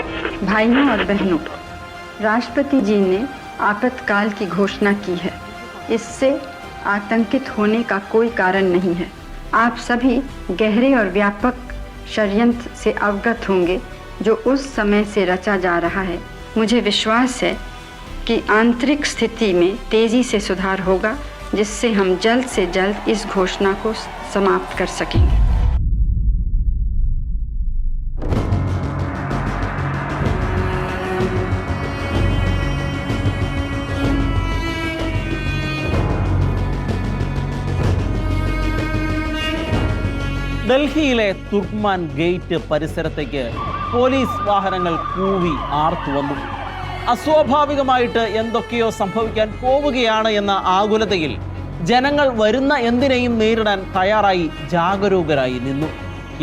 भाइयों और बहनों, राष्ट्रपति जी ने आपातकाल की घोषणा की है। इससे आतंकित होने का कोई कारण नहीं है। आप सभी गहरे और व्यापक षड्यंत्र से अवगत होंगे जो उस समय से रचा जा रहा है। मुझे विश्वास है कि आंतरिक स्थिति में तेजी से सुधार होगा, जिससे हम जल्द से जल्द इस घोषणा को समाप्त कर सकेंगे। ഡൽഹിയിലെ തുർക്ക്മാൻ ഗേറ്റ് പരിസരത്തേക്ക് പോലീസ് വാഹനങ്ങൾ കൂവി ആർത്തു വന്നു. അസ്വാഭാവികമായിട്ട് എന്തൊക്കെയോ സംഭവിക്കാൻ പോവുകയാണ് എന്ന ആകുലതയിൽ ജനങ്ങൾ വരുന്ന എന്തിനേയും നേരിടാൻ തയ്യാറായി ജാഗരൂകരായി നിന്നു.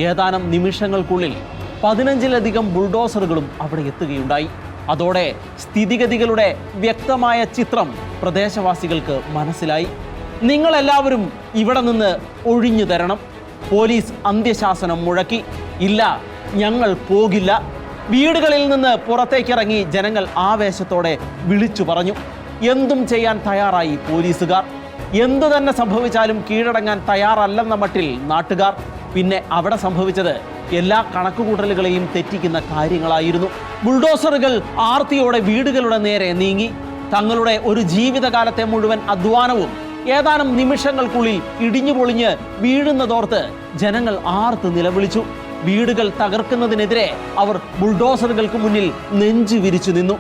ഏതാനും നിമിഷങ്ങൾക്കുള്ളിൽ 15-ലധികം ബുൾഡോസറുകളും അവിടെ എത്തുകയുണ്ടായി. അതോടെ സ്ഥിതിഗതികളുടെ വ്യക്തമായ ചിത്രം പ്രദേശവാസികൾക്ക് മനസ്സിലായി. നിങ്ങളെല്ലാവരും ഇവിടെ നിന്ന് ഒഴിഞ്ഞു തരണം. പോലീസ് അന്ത്യശാസനം മുഴക്കി. ഇല്ല, ഞങ്ങൾ പോകില്ല. വീടുകളിൽ നിന്ന് പുറത്തേക്കിറങ്ങി ജനങ്ങൾ ആവേശത്തോടെ വിളിച്ചു പറഞ്ഞു. എന്തും ചെയ്യാൻ തയ്യാറായി പോലീസുകാർ. എന്തു തന്നെ സംഭവിച്ചാലും കീഴടങ്ങാൻ തയ്യാറല്ലെന്ന മട്ടിൽ നാട്ടുകാർ. പിന്നെ അവിടെ സംഭവിച്ചത് എല്ലാ കണക്കുകൂട്ടലുകളെയും തെറ്റിക്കുന്ന കാര്യങ്ങളായിരുന്നു. ബുൾഡോസറുകൾ ആർത്തിയോടെ വീടുകളുടെ നേരെ നീങ്ങി. തങ്ങളുടെ ഒരു ജീവിതകാലത്തെ മുഴുവൻ അധ്വാനവും ഏതാനും നിമിഷങ്ങൾക്കുള്ളിൽ ഇടിഞ്ഞു പൊളിഞ്ഞ് വീഴുന്നതോർത്ത് ജനങ്ങൾ ആർത്ത് നിലവിളിച്ചു. വീടുകൾ തകർക്കുന്നതിനെതിരെ അവർ ബുൾഡോസറുകൾക്ക് മുന്നിൽ നെഞ്ചു വിരിച്ചു നിന്നു.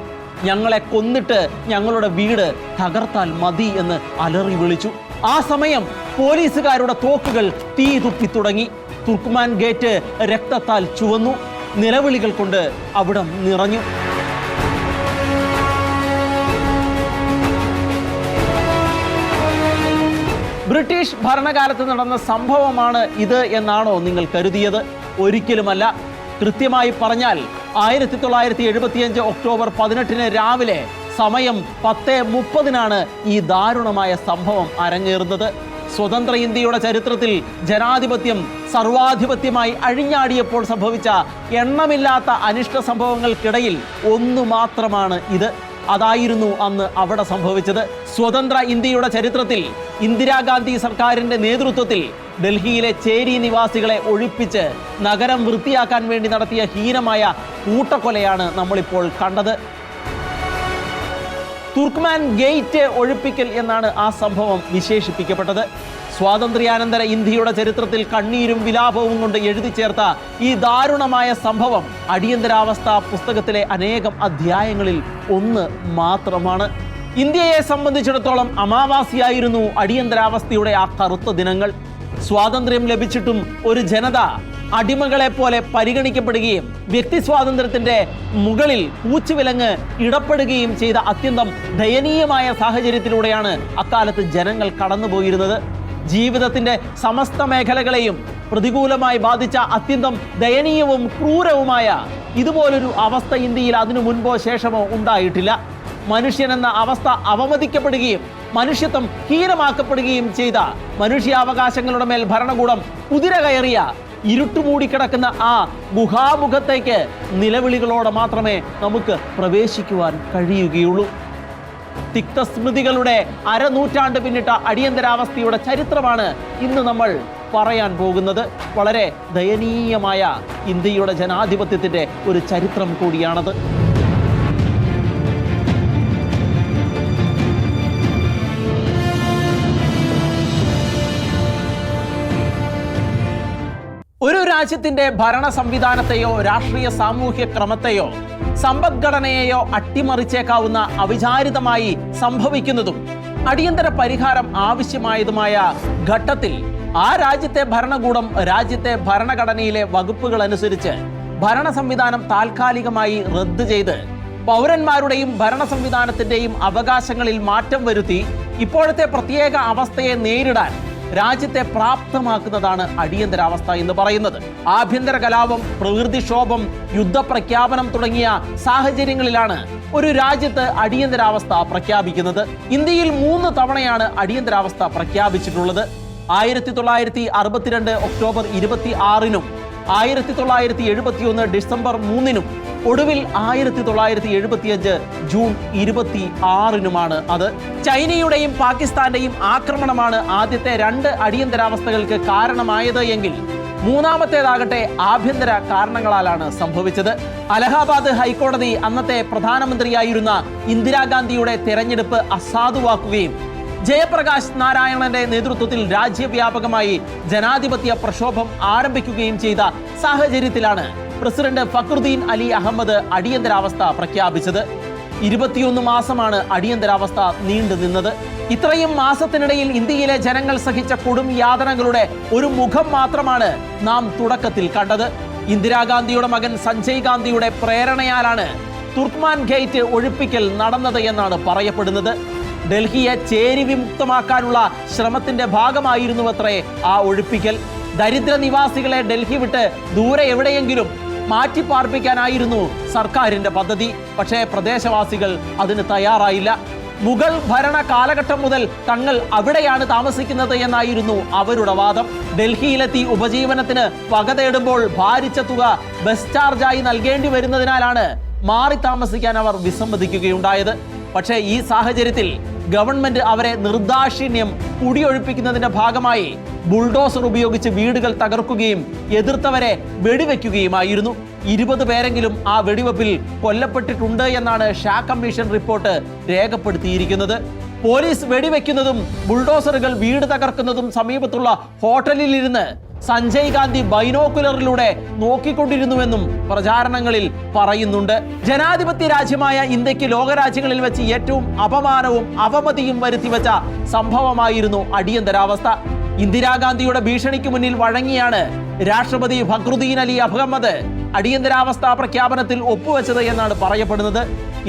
ഞങ്ങളെ കൊന്നിട്ട് ഞങ്ങളുടെ വീട് തകർത്താൽ മതി എന്ന് അലറി വിളിച്ചു. ആ സമയം പോലീസുകാരുടെ തോക്കുകൾ തീ തുപ്പി തുടങ്ങി. തുർക്ക്മാൻ ഗേറ്റ് രക്തത്താൽ ചുവന്നു. നിലവിളികൾ കൊണ്ട് അവിടം നിറഞ്ഞു. ബ്രിട്ടീഷ് ഭരണകാലത്ത് നടന്ന സംഭവമാണ് ഇത് എന്നാണോ നിങ്ങൾ കരുതിയത്? ഒരിക്കലുമല്ല. കൃത്യമായി പറഞ്ഞാൽ 1975 ഒക്ടോബർ 18 രാവിലെ സമയം 10:30 ഈ ദാരുണമായ സംഭവം അരങ്ങേറുന്നത്. സ്വതന്ത്ര ഇന്ത്യയുടെ ചരിത്രത്തിൽ ജനാധിപത്യം സർവാധിപത്യമായി അഴിഞ്ഞാടിയപ്പോൾ സംഭവിച്ച എണ്ണമില്ലാത്ത അനിഷ്ട സംഭവങ്ങൾക്കിടയിൽ ഒന്നു മാത്രമാണ് ഇത്. അതായിരുന്നു അന്ന് അവിടെ സംഭവിച്ചത്. സ്വതന്ത്ര ഇന്ത്യയുടെ ചരിത്രത്തിൽ ഇന്ദിരാഗാന്ധി സർക്കാരിന്റെ നേതൃത്വത്തിൽ ഡൽഹിയിലെ ചേരി നിവാസികളെ ഒഴിപ്പിച്ച് നഗരം വൃത്തിയാക്കാൻ വേണ്ടി നടത്തിയ ഹീനമായ കൂട്ടക്കൊലയാണ് നമ്മളിപ്പോൾ കണ്ടത്. തുർക്ക്മാൻ ഗേറ്റ് ഒഴിപ്പിക്കൽ എന്നാണ് ആ സംഭവം വിശേഷിപ്പിക്കപ്പെട്ടത്. സ്വാതന്ത്ര്യാനന്തര ഇന്ത്യയുടെ ചരിത്രത്തിൽ കണ്ണീരും വിലാപവും കൊണ്ട് എഴുതി ചേർത്ത ഈ ദാരുണമായ സംഭവം അടിയന്തരാവസ്ഥ പുസ്തകത്തിലെ അനേകം അധ്യായങ്ങളിൽ ഒന്ന് മാത്രമാണ്. ഇന്ത്യയെ സംബന്ധിച്ചിടത്തോളം അമാവാസിയായിരുന്നു അടിയന്തരാവസ്ഥയുടെ ആ കറുത്ത ദിനങ്ങൾ. സ്വാതന്ത്ര്യം ലഭിച്ചിട്ടും ഒരു ജനത അടിമകളെ പോലെ പരിഗണിക്കപ്പെടുകയും വ്യക്തി സ്വാതന്ത്ര്യത്തിന്റെ മുകളിൽ പൂച്ചുവിലങ്ങ് ഇടപെടുകയും ചെയ്ത അത്യന്തം ദയനീയമായ സാഹചര്യത്തിലൂടെയാണ് അക്കാലത്ത് ജനങ്ങൾ കടന്നുപോയിരുന്നത്. ജീവിതത്തിന്റെ സമസ്ത മേഖലകളെയും പ്രതികൂലമായി ബാധിച്ച അത്യന്തം ദയനീയവും ക്രൂരവുമായ ഇതുപോലൊരു അവസ്ഥ ഇന്ത്യയിൽ അതിനു മുൻപോ ശേഷമോ ഉണ്ടായിട്ടില്ല. മനുഷ്യനെന്ന അവസ്ഥ അവമതിക്കപ്പെടുകയും മനുഷ്യത്വം ഹീനമാക്കപ്പെടുകയും ചെയ്ത മനുഷ്യാവകാശങ്ങളുടെ മേൽ ഭരണകൂടം കുതിര കയറിയ ഇരുട്ടുമൂടിക്കിടക്കുന്ന ആ ഗുഹാമുഖത്തേക്ക് നിലവിളികളോടെ മാത്രമേ നമുക്ക് പ്രവേശിക്കുവാൻ കഴിയുകയുള്ളൂ. തിക്തസ്മൃതികളുടെ അരനൂറ്റാണ്ട് പിന്നിട്ട അടിയന്തരാവസ്ഥയുടെ ചരിത്രമാണ് ഇന്ന് നമ്മൾ പറയാൻ പോകുന്നത്. വളരെ ദയനീയമായ ഇന്ത്യയുടെ ജനാധിപത്യത്തിന്റെ ഒരു ചരിത്രം കൂടിയാണത്. ഒരു രാജ്യത്തിന്റെ ഭരണ സംവിധാനത്തെയോ രാഷ്ട്രീയ സാമൂഹ്യ ക്രമത്തെയോ സമ്പദ്ഘടനയെയോ അട്ടിമറിച്ചേക്കാവുന്ന അവിചാരിതമായി സംഭവിക്കുന്നതും അടിയന്തര പരിഹാരം ആവശ്യമായതുമായ ഘട്ടത്തിൽ ആ രാജ്യത്തെ ഭരണകൂടം രാജ്യത്തെ ഭരണഘടനയിലെ വകുപ്പുകൾ അനുസരിച്ച് ഭരണ സംവിധാനം താൽക്കാലികമായി റദ്ദ് ചെയ്ത് പൗരന്മാരുടെയും ഭരണ സംവിധാനത്തിന്റെയും അവകാശങ്ങളിൽ മാറ്റം വരുത്തി ഇപ്പോഴത്തെ പ്രത്യേക അവസ്ഥയെ നേരിടാൻ രാജ്യത്തെ പ്രാപ്തമാക്കുന്നതാണ് അടിയന്തരാവസ്ഥ എന്ന് പറയുന്നത്. ആഭ്യന്തര കലാപം, പ്രകൃതിക്ഷോഭം, യുദ്ധപ്രഖ്യാപനം തുടങ്ങിയ സാഹചര്യങ്ങളിലാണ് ഒരു രാജ്യത്ത് അടിയന്തരാവസ്ഥ പ്രഖ്യാപിക്കുന്നത്. ഇന്ത്യയിൽ 3 തവണയാണ് അടിയന്തരാവസ്ഥ പ്രഖ്യാപിച്ചിട്ടുള്ളത്. 1962 ഒക്ടോബർ 26-നും 1971 ഡിസംബർ 3-നും ഒടുവിൽ 1975 ജൂൺ 26-നുമാണ് അത്. ചൈനയുടെയും പാകിസ്ഥാന്റെയും ആക്രമണമാണ് ആദ്യത്തെ 2 അടിയന്തരാവസ്ഥകൾക്ക് കാരണമായത് എങ്കിൽ മൂന്നാമത്തേതാകട്ടെ ആഭ്യന്തര കാരണങ്ങളാലാണ് സംഭവിച്ചത്. അലഹാബാദ് ഹൈക്കോടതി അന്നത്തെ പ്രധാനമന്ത്രിയായിരുന്ന ഇന്ദിരാഗാന്ധിയുടെ തെരഞ്ഞെടുപ്പ് അസാധുവാക്കുകയും ജയപ്രകാശ് നാരായണന്റെ നേതൃത്വത്തിൽ രാജ്യവ്യാപകമായി ജനാധിപത്യ പ്രക്ഷോഭം ആരംഭിക്കുകയും ചെയ്ത സാഹചര്യത്തിലാണ് പ്രസിഡന്റ് ഫക്രുദ്ദീൻ അലി അഹമ്മദ് അടിയന്തരാവസ്ഥ പ്രഖ്യാപിച്ചത്. 21 മാസമാണ് അടിയന്തരാവസ്ഥ നീണ്ടു നിന്നത്. ഇത്രയും മാസത്തിനിടയിൽ ഇന്ത്യയിലെ ജനങ്ങൾ സഹിച്ച കൊടും യാതനകളുടെ ഒരു മുഖം മാത്രമാണ് നാം തുടക്കത്തിൽ കണ്ടത്. ഇന്ദിരാഗാന്ധിയുടെ മകൻ സഞ്ജയ് ഗാന്ധിയുടെ പ്രേരണയാലാണ് തുർക്ക്മാൻ ഗേറ്റ് ഒഴിപ്പിക്കൽ നടന്നത് എന്നാണ് പറയപ്പെടുന്നത്. ഡൽഹിയെ ചേരി വിമുക്തമാക്കാനുള്ള ശ്രമത്തിന്റെ ഭാഗമായിരുന്നുവത്രേ ആ ഒഴിപ്പിക്കൽ. ദരിദ്ര നിവാസികളെ ഡൽഹി വിട്ട് ദൂരെ എവിടെയെങ്കിലും മാറ്റിപ്പാർപ്പിക്കാനായിരുന്നു സർക്കാരിന്റെ പദ്ധതി. പക്ഷേ പ്രദേശവാസികൾ അതിന് തയ്യാറായില്ല. മുഗൾ ഭരണ കാലഘട്ടം മുതൽ തങ്ങൾ അവിടെയാണ് താമസിക്കുന്നത് എന്നായിരുന്നു അവരുടെ വാദം. ഡൽഹിയിലെത്തി ഉപജീവനത്തിന് വക തേടുമ്പോൾ ഭാരിച്ച തുക ബസ് ചാർജായി നൽകേണ്ടി വരുന്നതിനാലാണ് മാറി താമസിക്കാൻ അവർ വിസമ്മതിക്കുകയുണ്ടായത്. പക്ഷേ ഈ സാഹചര്യത്തിൽ ഗവൺമെന്റ് അവരെ നിർദാക്ഷിണ്യം കുടിയൊഴിപ്പിക്കുന്നതിന്റെ ഭാഗമായി ബുൾഡോസർ ഉപയോഗിച്ച് വീടുകൾ തകർക്കുകയും എതിർത്തവരെ വെടിവെക്കുകയുമായിരുന്നു. 20 പേരെങ്കിലും ആ വെടിവെപ്പിൽ കൊല്ലപ്പെട്ടിട്ടുണ്ട് എന്നാണ് ഷാ കമ്മീഷൻ റിപ്പോർട്ട് രേഖപ്പെടുത്തിയിരിക്കുന്നത്. പോലീസ് വെടിവെക്കുന്നതും ബുൾഡോസറുകൾ വീട് തകർക്കുന്നതും സമീപത്തുള്ള ഹോട്ടലിലിരുന്ന് സഞ്ജയ് ഗാന്ധി ബൈനോക്കുലറിലൂടെ നോക്കിക്കൊണ്ടിരുന്നുവെന്നും പ്രചാരണങ്ങളിൽ പറയുന്നുണ്ട്. ജനാധിപത്യ രാജ്യമായ ഇന്ത്യക്ക് ലോകരാജ്യങ്ങളിൽ വെച്ച് ഏറ്റവും അപമാനവും അവമതിയും വരുത്തിവെച്ച സംഭവമായിരുന്നു അടിയന്തരാവസ്ഥ. ഇന്ദിരാഗാന്ധിയുടെ ഭീഷണിക്ക് മുന്നിൽ വഴങ്ങിയാണ് രാഷ്ട്രപതി ഫക്രുദ്ദീൻ അലി അഹമ്മദ് അടിയന്തരാവസ്ഥ പ്രഖ്യാപനത്തിൽ ഒപ്പുവെച്ചത് എന്നാണ് പറയപ്പെടുന്നത്.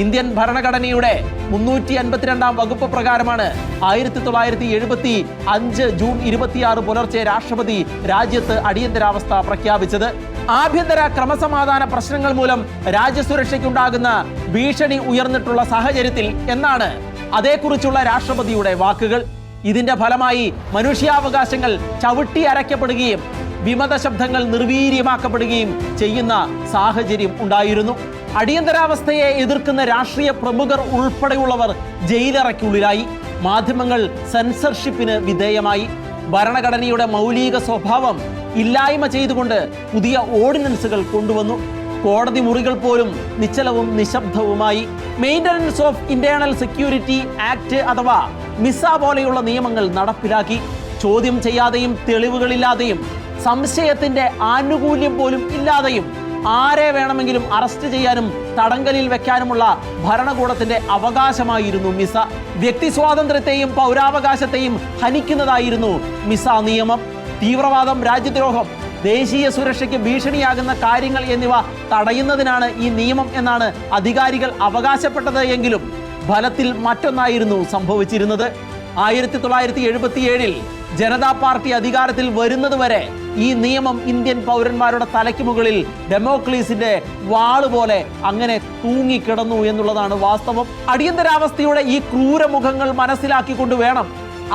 ഇന്ത്യൻ ഭരണഘടനയുടെ 352-ാം വകുപ്പ് പ്രകാരമാണ് 1975 ജൂൺ 26 പുലർച്ചെ രാഷ്ട്രപതി രാജ്യത്ത് അടിയന്തരാവസ്ഥ പ്രഖ്യാപിച്ചത്. ആഭ്യന്തര ക്രമസമാധാന പ്രശ്നങ്ങൾ മൂലം രാജ്യസുരക്ഷയ്ക്കുണ്ടാകുന്ന ഭീഷണി ഉയർന്നിട്ടുള്ള സാഹചര്യത്തിൽ എന്നാണ് അതേക്കുറിച്ചുള്ള രാഷ്ട്രപതിയുടെ വാക്കുകൾ. ഇതിന്റെ ഫലമായി മനുഷ്യാവകാശങ്ങൾ ചവിട്ടി അരയ്ക്കപ്പെടുകയും വിമത ശബ്ദങ്ങൾ നിർവീര്യമാക്കപ്പെടുകയും ചെയ്യുന്ന സാഹചര്യം ഉണ്ടായിരുന്നു. അടിയന്തരാവസ്ഥയെ എതിർക്കുന്ന രാഷ്ട്രീയ പ്രമുഖർ ഉൾപ്പെടെയുള്ളവർ ജയിലറയ്ക്കുള്ളിലായി. മാധ്യമങ്ങൾ സെൻസർഷിപ്പിന് വിധേയമായി. ഭരണഘടനയുടെ മൗലിക സ്വഭാവം ഇല്ലായ്മ ചെയ്തുകൊണ്ട് പുതിയ ഓർഡിനൻസുകൾ കൊണ്ടുവന്നു. കോടതി മുറികൾ പോലും നിശ്ചലവും നിശബ്ദവുമായി. Maintenance of internal security act അഥവാ മിസ പോലെയുള്ള നിയമങ്ങൾ നടപ്പിലാക്കി. ചോദ്യം ചെയ്യാതെയും തെളിവുകളില്ലാതെയും സംശയത്തിന്റെ ആനുകൂല്യം പോലും ഇല്ലാതെയും ആരെ വേണമെങ്കിലും അറസ്റ്റ് ചെയ്യാനും തടങ്കലിൽ വെക്കാനുമുള്ള ഭരണകൂടത്തിന്റെ അവകാശമായിരുന്നു മിസ. വ്യക്തി സ്വാതന്ത്ര്യത്തെയും പൗരാവകാശത്തെയും ഹനിക്കുന്നതായിരുന്നു മിസ നിയമം. തീവ്രവാദം, രാജ്യദ്രോഹം, ദേശീയ സുരക്ഷയ്ക്ക് ഭീഷണിയാകുന്ന കാര്യങ്ങൾ എന്നിവ തടയുന്നതിനാണ് ഈ നിയമം എന്നാണ് അധികാരികൾ അവകാശപ്പെട്ടത് എങ്കിലും ഫലത്തിൽ മറ്റൊന്നായിരുന്നു സംഭവിച്ചിരുന്നത്. 1977-ൽ ജനതാ പാർട്ടി അധികാരത്തിൽ വരുന്നതുവരെ ഈ നിയമം ഇന്ത്യൻ പൗരന്മാരുടെ തലയ്ക്ക് മുകളിൽ ഡെമോക്ലീസിന്റെ വാള് പോലെ അങ്ങനെ തൂങ്ങിക്കിടന്നു എന്നുള്ളതാണ് വാസ്തവം. അടിയന്തരാവസ്ഥയുടെ ഈ ക്രൂരമുഖങ്ങൾ മനസ്സിലാക്കിക്കൊണ്ട് വേണം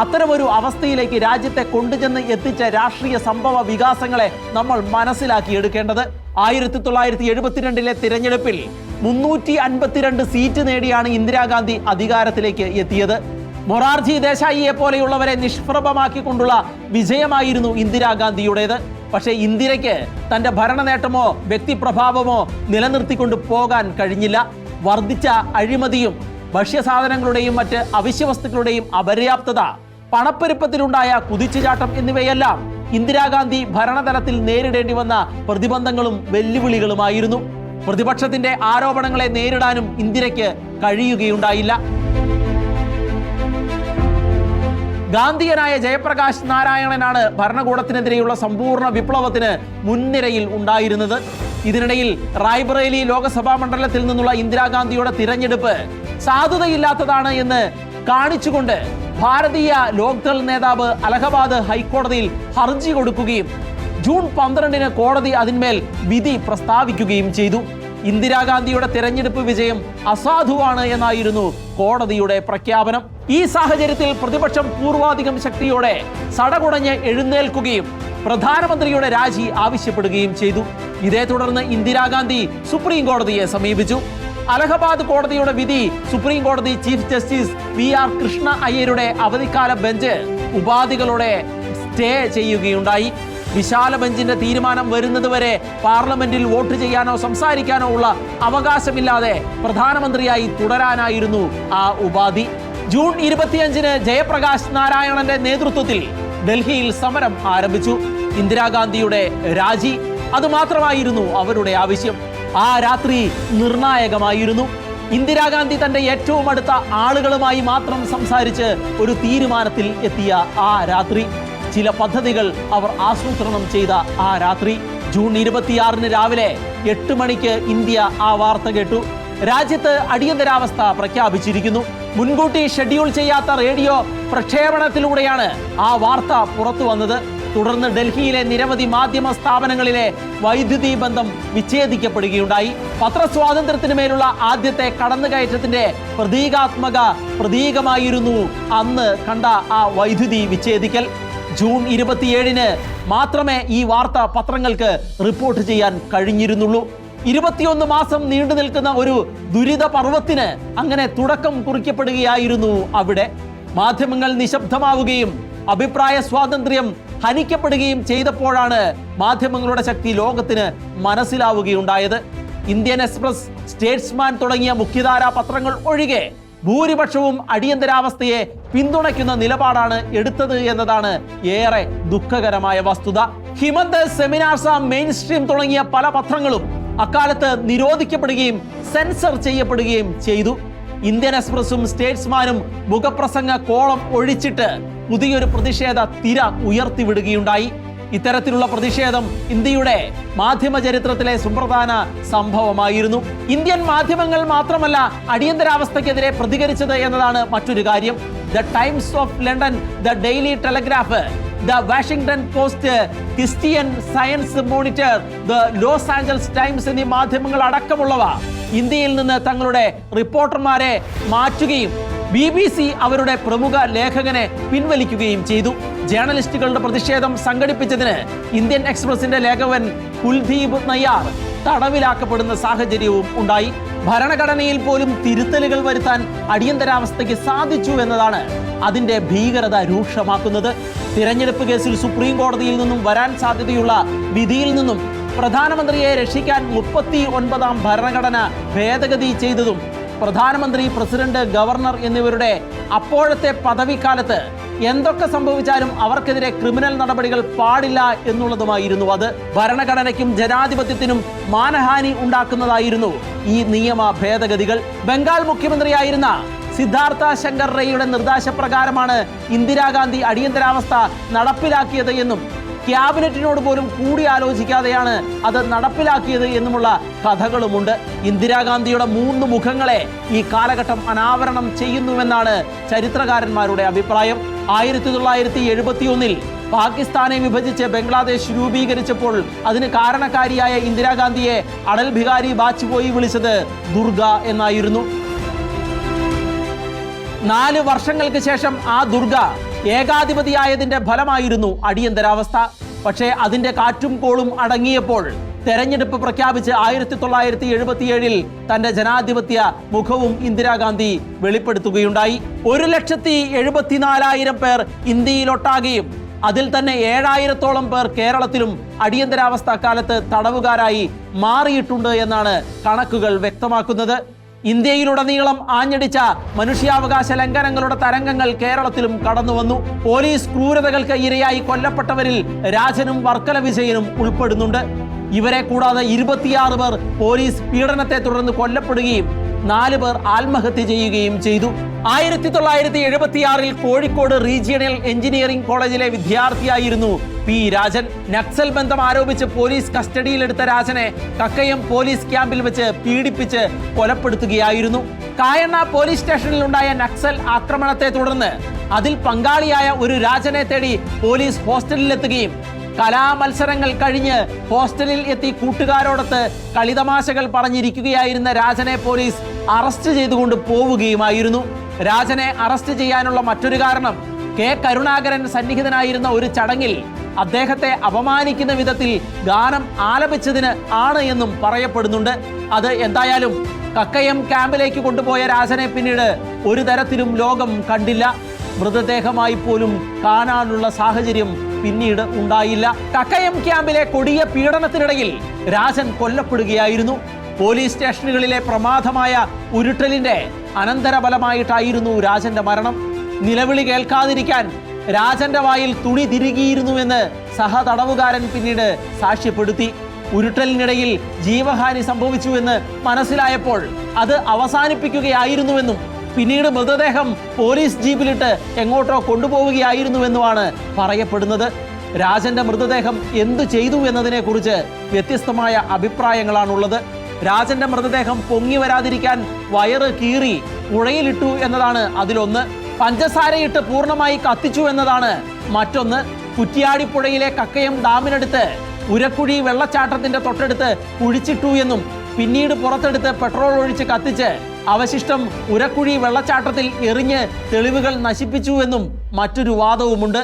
അത്തരമൊരു അവസ്ഥയിലേക്ക് രാജ്യത്തെ കൊണ്ടുചെന്ന് എത്തിച്ച രാഷ്ട്രീയ സംഭവ വികാസങ്ങളെ നമ്മൾ മനസ്സിലാക്കിയെടുക്കേണ്ടത്. 1972-ലെ തിരഞ്ഞെടുപ്പിൽ 352 സീറ്റ് നേടിയാണ് ഇന്ദിരാഗാന്ധി അധികാരത്തിലേക്ക് എത്തിയത്. മൊറാർജി ദേശായിയെ പോലെയുള്ളവരെ നിഷ്പ്രഭമാക്കിക്കൊണ്ടുള്ള വിജയമായിരുന്നു ഇന്ദിരാഗാന്ധിയുടേത്. പക്ഷേ ഇന്ദിരയ്ക്ക് തന്റെ ഭരണ നേട്ടമോ വ്യക്തിപ്രഭാവമോ നിലനിർത്തിക്കൊണ്ട് പോകാൻ കഴിഞ്ഞില്ല. വർദ്ധിച്ച അഴിമതിയും ഭക്ഷ്യസാധനങ്ങളുടെയും മറ്റ് അവശ്യവസ്തുക്കളുടെയും അപര്യാപ്തത, പണപ്പെരുപ്പത്തിലുണ്ടായ കുതിച്ചുചാട്ടം എന്നിവയെല്ലാം ഇന്ദിരാഗാന്ധി ഭരണതലത്തിൽ നേരിടേണ്ടി വന്ന പ്രതിബന്ധങ്ങളും വെല്ലുവിളികളുമായിരുന്നു. പ്രതിപക്ഷത്തിന്റെ ആരോപണങ്ങളെ നേരിടാനും ഇന്ദിരയ്ക്ക് കഴിയുകയുണ്ടായില്ല. ഗാന്ധിയനായ ജയപ്രകാശ് നാരായണനാണ് ഭരണകൂടത്തിനെതിരെയുള്ള സമ്പൂർണ്ണ വിപ്ലവത്തിന് മുൻനിരയിൽ ഉണ്ടായിരുന്നത്. ഇതിനിടയിൽ റായ്ബറേലി ലോക്സഭാ മണ്ഡലത്തിൽ നിന്നുള്ള ഇന്ദിരാഗാന്ധിയുടെ തിരഞ്ഞെടുപ്പ് സാധുതയില്ലാത്തതാണ് എന്ന് കാണിച്ചുകൊണ്ട് ഭാരതീയ ലോക്ദൾ നേതാവ് അലഹബാദ് ഹൈക്കോടതിയിൽ ഹർജി കൊടുക്കുകയും ജൂൺ 12-ന് കോടതി അതിന്മേൽ വിധി പ്രസ്താവിക്കുകയും ചെയ്തു. ഇന്ദിരാഗാന്ധിയുടെ തെരഞ്ഞെടുപ്പ് വിജയം അസാധുവാണ് എന്നായിരുന്നു കോടതിയുടെ പ്രഖ്യാപനം. ഈ സാഹചര്യത്തിൽ പ്രതിപക്ഷം പൂർവാധികം ശക്തിയോടെ സടകുടഞ്ഞ് എഴുന്നേൽക്കുകയും പ്രധാനമന്ത്രിയുടെ രാജി ആവശ്യപ്പെടുകയും ചെയ്തു. ഇതേ തുടർന്ന് ഇന്ദിരാഗാന്ധി സുപ്രീം കോടതിയെ സമീപിച്ചു. അലഹബാദ് കോടതിയുടെ വിധി സുപ്രീം കോടതി ചീഫ് ജസ്റ്റിസ് VR കൃഷ്ണ അയ്യരുടെ അവധിക്കാല ബെഞ്ച് ഉപാധികളോടെ സ്റ്റേ ചെയ്യുകയുണ്ടായി. വിശാല ബെഞ്ചിന്റെ തീരുമാനം വരുന്നതുവരെ പാർലമെന്റിൽ വോട്ട് ചെയ്യാനോ സംസാരിക്കാനോ ഉള്ള അവകാശമില്ലാതെ പ്രധാനമന്ത്രിയായി തുടരാനായിരുന്നു ആ ഉപാധി. ജൂൺ 25-ന് ജയപ്രകാശ് നാരായണന്റെ നേതൃത്വത്തിൽ ഡൽഹിയിൽ സമരം ആരംഭിച്ചു. ഇന്ദിരാഗാന്ധിയുടെ രാജി അതുമാത്രമായിരുന്നു അവരുടെ ആവശ്യം. ആ രാത്രി നിർണായകമായിരുന്നു. ഇന്ദിരാഗാന്ധി തന്റെ ഏറ്റവും അടുത്ത ആളുകളുമായി മാത്രം സംസാരിച്ച് ഒരു തീരുമാനത്തിൽ എത്തിയ ആ രാത്രി, ചില പദ്ധതികൾ അവർ ആസൂത്രണം ചെയ്ത ആ രാത്രി. ജൂൺ 26-ന് രാവിലെ 8 മണിക്ക് ഇന്ത്യ ആ വാർത്ത കേട്ടു. രാജ്യത്ത് അടിയന്തരാവസ്ഥ പ്രഖ്യാപിച്ചിരിക്കുന്നു. മുൻകൂട്ടി ഷെഡ്യൂൾ ചെയ്യാത്ത റേഡിയോ പ്രക്ഷേപണത്തിലൂടെയാണ് ആ വാർത്ത പുറത്തു വന്നത്. തുടർന്ന് ഡൽഹിയിലെ നിരവധി മാധ്യമ സ്ഥാപനങ്ങളിലെ വൈദ്യുതി ബന്ധം വിച്ഛേദിക്കപ്പെടുകയുണ്ടായി. പത്രസ്വാതന്ത്ര്യത്തിന് മേലുള്ള ആദ്യത്തെ കടന്നുകയറ്റത്തിന്റെ പ്രതീകമായിരുന്നു അന്ന് കണ്ട ആ വൈദ്യുതി വിച്ഛേദിക്കൽ. ജൂൺ 27-ന് മാത്രമേ ഈ വാർത്ത പത്രങ്ങൾക്ക് റിപ്പോർട്ട് ചെയ്യാൻ കഴിഞ്ഞിരുന്നുള്ളൂ. 21 മാസം നീണ്ടു നിൽക്കുന്ന ഒരു ദുരിത പർവത്തിന് അങ്ങനെ തുടക്കം കുറിക്കപ്പെടുകയായിരുന്നു അവിടെ. മാധ്യമങ്ങൾ നിശബ്ദമാവുകയും അഭിപ്രായ സ്വാതന്ത്ര്യം ഹനിക്കപ്പെടുകയും ചെയ്തപ്പോഴാണ് മാധ്യമങ്ങളുടെ ശക്തി ലോകത്തിന് മനസ്സിലാവുകയുണ്ടായത്. ഇന്ത്യൻ എക്സ്പ്രസ്, സ്റ്റേറ്റ്സ്മാൻ തുടങ്ങിയ മുഖ്യധാരാ പത്രങ്ങൾ ഒഴികെ ഭൂരിപക്ഷവും അടിയന്തരാവസ്ഥയെ പിന്തുണയ്ക്കുന്ന നിലപാടാണ് എടുത്തത് എന്നതാണ് ഏറെ ദുഃഖകരമായ വസ്തുത. ഹിമന്ത്, സെമിനാർസ, മെയിൻ സ്ട്രീം തുടങ്ങിയ പല പത്രങ്ങളും അക്കാലത്ത് നിരോധിക്കപ്പെടുകയും സെൻസർ ചെയ്യപ്പെടുകയും ചെയ്തു. ഇന്ത്യൻ എക്സ്പ്രസും സ്റ്റേറ്റ്സ്മാനും മുഖപ്രസംഗ കോളം ഒഴിച്ചിട്ട് പുതിയൊരു പ്രതിഷേധ തിര ഉയർത്തിവിടുകയുണ്ടായി. ഇത്തരത്തിലുള്ള പ്രതിഷേധം ഇന്ത്യയുടെ മാധ്യമ ചരിത്രത്തിലെ സുപ്രധാന സംഭവമായിരുന്നു. ഇന്ത്യൻ മാധ്യമങ്ങൾ മാത്രമല്ല അടിയന്തരാവസ്ഥയ്ക്കെതിരെ പ്രതികരിച്ചത് എന്നതാണ് മറ്റൊരു കാര്യം. The times of London, the daily telegraph, the Washington post, Christian science monitor, the Los Angeles times എന്നീ മാധ്യമങ്ങൾ അടക്കമുള്ളവ ഇന്ത്യയിൽ നിന്ന് തങ്ങളുടെ റിപ്പോർട്ടർമാരെ മാറ്റുകയും BBC അവരുടെ പ്രമുഖ ലേഖകനെ പിൻവലിക്കുകയും ചെയ്തു. ജേർണലിസ്റ്റുകളുടെ പ്രതിഷേധം സംഘടിപ്പിച്ചതിന് ഇന്ത്യൻ എക്സ്പ്രസിന്റെ ലേഖകൻ കുൽദീപ് നയ്യാർ തടവിലാക്കപ്പെടുന്ന സാഹചര്യവും ഉണ്ടായി. ഭരണഘടനയിൽ പോലും തിരുത്തലുകൾ വരുത്താൻ അടിയന്തരാവസ്ഥയ്ക്ക് സാധിച്ചു എന്നതാണ് അതിന്റെ ഭീകരത രൂക്ഷമാക്കുന്നത്. തിരഞ്ഞെടുപ്പ് കേസിൽ സുപ്രീം കോടതിയിൽ നിന്നും വരാൻ സാധ്യതയുള്ള വിധിയിൽ നിന്നും പ്രധാനമന്ത്രിയെ രക്ഷിക്കാൻ 39ാം ഭരണഘടന ഭേദഗതി ചെയ്തതും പ്രധാനമന്ത്രി, പ്രസിഡന്റ്, ഗവർണർ എന്നിവരുടെ അപ്പോഴത്തെ പദവിക്കാലത്ത് എന്തൊക്കെ സംഭവിച്ചാലും അവർക്കെതിരെ ക്രിമിനൽ നടപടികൾ പാടില്ല എന്നുള്ളതുമായിരുന്നു അത്. ഭരണഘടനയ്ക്കും ജനാധിപത്യത്തിനും മാനഹാനി ഉണ്ടാക്കുന്നതായിരുന്നു ഈ നിയമ ഭേദഗതികൾ. ബംഗാൾ മുഖ്യമന്ത്രിയായിരുന്ന സിദ്ധാർത്ഥ ശങ്കർ റേയുടെ നിർദ്ദേശപ്രകാരമാണ് ഇന്ദിരാഗാന്ധി അടിയന്തരാവസ്ഥ നടപ്പിലാക്കിയത് എന്നും ക്യാബിനറ്റിനോട് പോലും കൂടിയാലോചിക്കാതെയാണ് അത് നടപ്പിലാക്കിയത് എന്നുമുള്ള കഥകളുമുണ്ട്. ഇന്ദിരാഗാന്ധിയുടെ 3 മുഖങ്ങളെ ഈ കാലഘട്ടം അനാവരണം ചെയ്യുന്നുവെന്നാണ് ചരിത്രകാരന്മാരുടെ അഭിപ്രായം. 1971-ൽ പാകിസ്ഥാനെ വിഭജിച്ച് ബംഗ്ലാദേശ് രൂപീകരിച്ചപ്പോൾ അതിന് കാരണക്കാരിയായ ഇന്ദിരാഗാന്ധിയെ അടൽ ബിഹാരി വാജ്പേയി വിളിച്ചത് ദുർഗ എന്നായിരുന്നു. 4 വർഷങ്ങൾക്ക് ശേഷം ആ ദുർഗ ഏകാധിപതിയായതിന്റെ ഫലമായിരുന്നു അടിയന്തരാവസ്ഥ. പക്ഷേ അതിന്റെ കാറ്റും കോളും അടങ്ങിയപ്പോൾ തെരഞ്ഞെടുപ്പ് പ്രഖ്യാപിച്ച് 1977-ൽ തന്റെ ജനാധിപത്യ മുഖവും ഇന്ദിരാഗാന്ധി വെളിപ്പെടുത്തുകയുണ്ടായി. 1,74,000 പേർ ഇന്ത്യയിലൊട്ടാകെയും അതിൽ തന്നെ 7,000-ഓളം പേർ കേരളത്തിലും അടിയന്തരാവസ്ഥ കാലത്ത് തടവുകാരായി മാറിയിട്ടുണ്ട് എന്നാണ് കണക്കുകൾ വ്യക്തമാക്കുന്നത്. ഇന്ത്യയിലുടനീളം ആഞ്ഞടിച്ച മനുഷ്യാവകാശ ലംഘനങ്ങളുടെ തരംഗങ്ങൾ കേരളത്തിലും കടന്നു വന്നു. പോലീസ് ക്രൂരതകൾക്ക് ഇരയായി കൊല്ലപ്പെട്ടവരിൽ രാജനും വർക്കല വിജയനും ഉൾപ്പെടുന്നുണ്ട്. ഇവരെ കൂടാതെ 26 പേർ പോലീസ് പീഡനത്തെ തുടർന്ന് കൊല്ലപ്പെടുകയും 4 പേർ ആത്മഹത്യ ചെയ്യുകയും ചെയ്തു. 1976-ൽ കോഴിക്കോട് റീജിയണൽ എഞ്ചിനീയറിംഗ് കോളേജിലെ വിദ്യാർത്ഥിയായിരുന്നു പി രാജൻ. നക്സൽ ബന്ധം ആരോപിച്ച് പോലീസ് കസ്റ്റഡിയിലെടുത്ത രാജനെ കക്കയം പോലീസ് ക്യാമ്പിൽ വെച്ച് പീഡിപ്പിച്ച് കൊലപ്പെടുത്തുകയായിരുന്നു. കായണ്ണ പോലീസ് സ്റ്റേഷനിലുണ്ടായ നക്സൽ ആക്രമണത്തെ തുടർന്ന് അതിൽ പങ്കാളിയായ ഒരു രാജനെ തേടി പോലീസ് ഹോസ്റ്റലിലെത്തുകയും കലാമത്സരങ്ങൾ കഴിഞ്ഞ് ഹോസ്റ്റലിൽ എത്തി കൂട്ടുകാരോടൊത്ത് കളിതമാശകൾ പറഞ്ഞിരിക്കുകയായിരുന്ന രാജനെ പോലീസ് അറസ്റ്റ് ചെയ്തുകൊണ്ട് പോവുകയുമായിരുന്നു. രാജനെ അറസ്റ്റ് ചെയ്യാനുള്ള മറ്റൊരു കാരണം കെ കരുണാകരൻ സന്നിഹിതനായിരുന്ന ഒരു ചടങ്ങിൽ അദ്ദേഹത്തെ അപമാനിക്കുന്ന വിധത്തിൽ ഗാനം ആലപിച്ചതിന് ആണ് എന്നും പറയപ്പെടുന്നുണ്ട്. അത് എന്തായാലും കക്കയം ക്യാമ്പിലേക്ക് കൊണ്ടുപോയ രാജനെ പിന്നീട് ഒരു തരത്തിലും ലോകം കണ്ടില്ല. മൃതദേഹമായി പോലും കാണാനുള്ള സാഹചര്യം പിന്നീട് ഉണ്ടായില്ല. കക്കയം ക്യാമ്പിലെ കൊടിയ പീഡനത്തിനിടയിൽ രാജൻ കൊല്ലപ്പെടുകയായിരുന്നു. പോലീസ് സ്റ്റേഷനുകളിലെ പ്രമാദമായ ഉരുട്ടലിന്റെ അനന്തരഫലമായിട്ടായിരുന്നു രാജന്റെ മരണം. നിലവിളി കേൾക്കാതിരിക്കാൻ രാജന്റെ വായിൽ തുണി തിരുകിയിരുന്നുവെന്ന് സഹതടവുകാരൻ പിന്നീട് സാക്ഷ്യപ്പെടുത്തി. ഉരുട്ടലിനിടയിൽ ജീവഹാനി സംഭവിച്ചുവെന്ന് മനസ്സിലായപ്പോൾ അത് അവസാനിപ്പിക്കുകയായിരുന്നുവെന്നും പിന്നീട് മൃതദേഹം പോലീസ് ജീപ്പിലിട്ട് എങ്ങോട്ടോ കൊണ്ടുപോവുകയായിരുന്നുവെന്നുമാണ് പറയപ്പെടുന്നത്. രാജന്റെ മൃതദേഹം എന്തു ചെയ്തു എന്നതിനെ കുറിച്ച് വ്യത്യസ്തമായ അഭിപ്രായങ്ങളാണുള്ളത്. രാജന്റെ മൃതദേഹം പൊങ്ങി വരാതിരിക്കാൻ വയറ് കീറി പുഴയിലിട്ടു എന്നതാണ് അതിലൊന്ന്. പഞ്ചസാരയിട്ട് പൂർണ്ണമായി കത്തിച്ചു എന്നതാണ് മറ്റൊന്ന്. കുറ്റിയാടിപ്പുഴയിലെ കക്കയം ഡാമിനടുത്ത് ഉരക്കുഴി വെള്ളച്ചാട്ടത്തിന്റെ തൊട്ടടുത്ത് കുഴിച്ചിട്ടു എന്നും പിന്നീട് പുറത്തെടുത്ത് പെട്രോൾ ഒഴിച്ച് കത്തിച്ച് അവശിഷ്ടം ഉരക്കുഴി വെള്ളച്ചാട്ടത്തിൽ എറിഞ്ഞ് തെളിവുകൾ നശിപ്പിച്ചു എന്നും മറ്റൊരു വാദവുമുണ്ട്.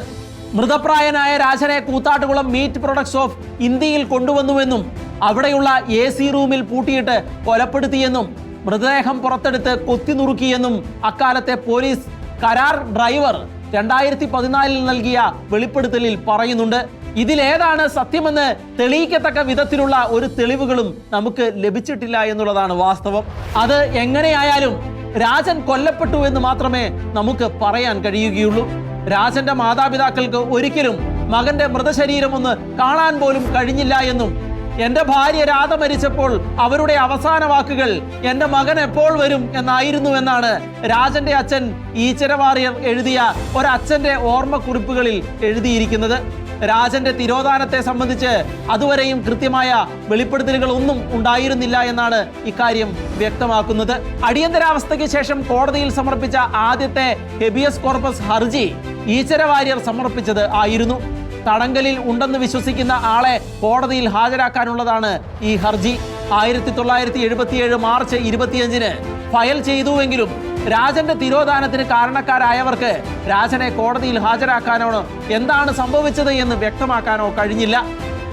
മൃതപ്രായനായ രാജനെ കൂത്താട്ടുകുളം മീറ്റ് പ്രൊഡക്ട്സ് ഓഫ് ഇന്ത്യയിൽ കൊണ്ടുവന്നുവെന്നും അവിടെയുള്ള AC റൂമിൽ പൂട്ടിയിട്ട് കൊലപ്പെടുത്തിയെന്നും മൃതദേഹം പുറത്തെടുത്ത് കൊത്തിനുറുക്കിയെന്നും അക്കാലത്തെ പോലീസ് കരാർ ഡ്രൈവർ 2014 നൽകിയ വെളിപ്പെടുത്തലിൽ പറയുന്നുണ്ട്. ഇതിലേതാണ് സത്യമെന്ന് തെളിയിക്കത്തക്ക വിധത്തിലുള്ള ഒരു തെളിവുകളും നമുക്ക് ലഭിച്ചിട്ടില്ല എന്നുള്ളതാണ് വാസ്തവം. അത് എങ്ങനെയായാലും രാജൻ കൊല്ലപ്പെട്ടു എന്ന് മാത്രമേ നമുക്ക് പറയാൻ കഴിയുകയുള്ളൂ. രാജന്റെ മാതാപിതാക്കൾക്ക് ഒരിക്കലും മകന്റെ മൃതശരീരം ഒന്ന് കാണാൻ പോലും കഴിഞ്ഞില്ല എന്നും എന്റെ ഭാര്യ രാധ മരിച്ചപ്പോൾ അവരുടെ അവസാന വാക്കുകൾ എന്റെ മകൻ എപ്പോൾ വരും എന്നായിരുന്നു എന്നാണ് രാജന്റെ അച്ഛൻ ഈച്ചര വാര്യർ എഴുതിയ ഒരച്ഛന്റെ ഓർമ്മക്കുറിപ്പുകളിൽ എഴുതിയിരിക്കുന്നത്. രാജന്റെ തിരോധാനത്തെ സംബന്ധിച്ച് അതുവരെയും കൃത്യമായ വെളിപ്പെടുത്തലുകൾ ഒന്നും ഉണ്ടായിരുന്നില്ല എന്നാണ് ഇക്കാര്യം വ്യക്തമാക്കുന്നത്. അടിയന്തരാവസ്ഥയ്ക്ക് ശേഷം കോടതിയിൽ സമർപ്പിച്ച ആദ്യത്തെ ഹെബിയസ് കോർപ്പസ് ഹർജി ഈച്ചര വാര്യർ സമർപ്പിച്ചത് ആയിരുന്നു. തടങ്കലിൽ ഉണ്ടെന്ന് വിശ്വസിക്കുന്ന ആളെ കോടതിയിൽ ഹാജരാക്കാനുള്ളതാണ് ഈ ഹർജി. 1977 മാർച്ച് 25 ഫയൽ ചെയ്തുവെങ്കിലും രാജന്റെ തിരോധാനത്തിന് കാരണക്കാരായവർക്ക് രാജനെ കോടതിയിൽ ഹാജരാക്കാനോ എന്താണ് സംഭവിച്ചത് എന്ന് വ്യക്തമാക്കാനോ കഴിഞ്ഞില്ല.